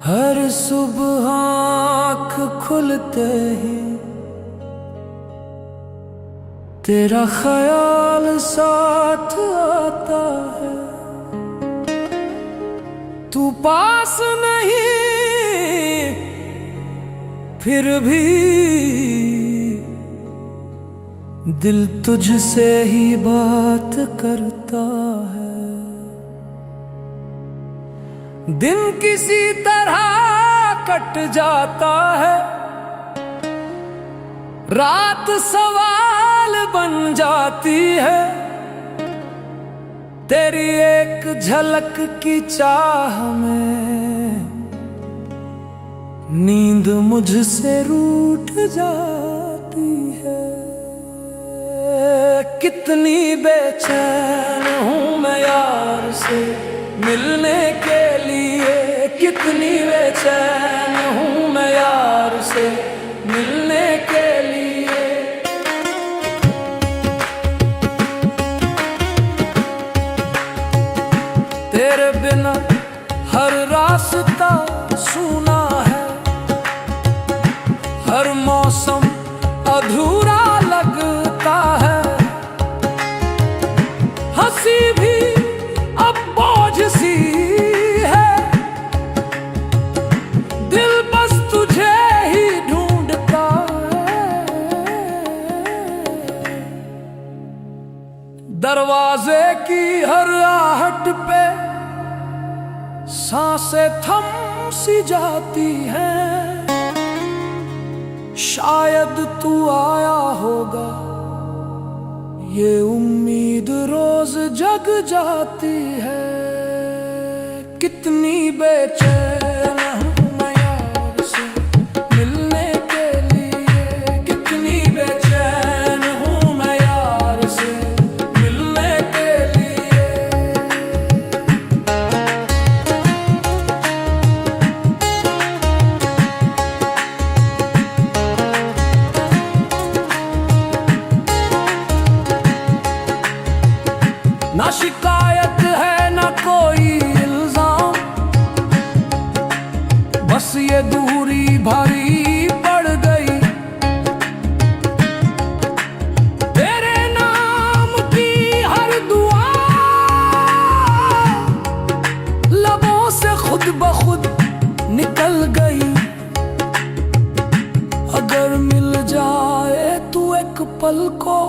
हर सुबह आँख खुलते ही तेरा ख्याल साथ आता है। तू पास नहीं फिर भी दिल तुझसे ही बात करता है। दिन किसी तरह कट जाता है, रात सवाल बन जाती है। तेरी एक झलक की चाह में नींद मुझसे रूठ जाती है। कितनी बेचैन हूँ मैं यार से मिलने के लिए, कितनी बेचैन हूँ मैं यार से मिलने के लिए। तेरे बिना हर रास्ता सूना है, हर मौसम अधूरा लगता है। हंसी भी अब बोझ सी है, दिल बस तुझे ही ढूंढता है। दरवाजे की हर आहट पे सांसें थम सी जाती हैं। शायद तू आया होगा, ये उम्मीद रोज जग जाती है। कितनी बेचैन हूँ मैं यार से मिलने के लिए, कितनी बेचैन हूँ मैं यार से मिलने के लिए। ना शिकायत है ना कोई इल्जाम, बस ये दूरी भारी पड़ गई। तेरे नाम की हर दुआ लबों से खुद ब खुद निकल गई। अगर मिल जाए तू एक पल को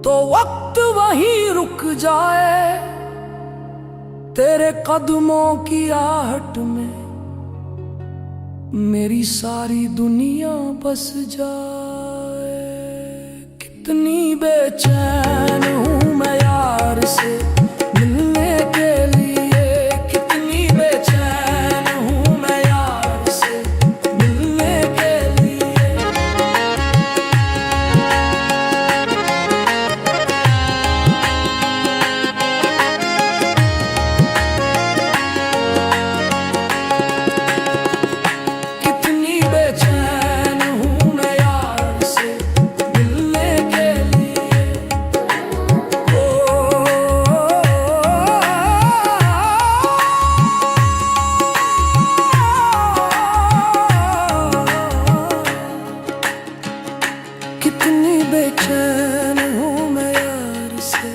तो वक्त वहीं रुक जाए। तेरे कदमों की आहट में मेरी सारी दुनिया बस जाए। कितनी बेचैन हूँ मैं यार से मिलने के लिए, कितनी बेचैन हूँ मैं यार से मिलने के लिए। कितनी बेचैन हूँ मैं यार से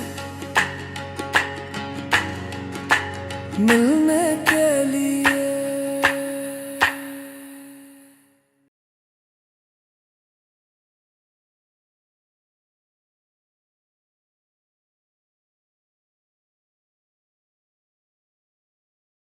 मिल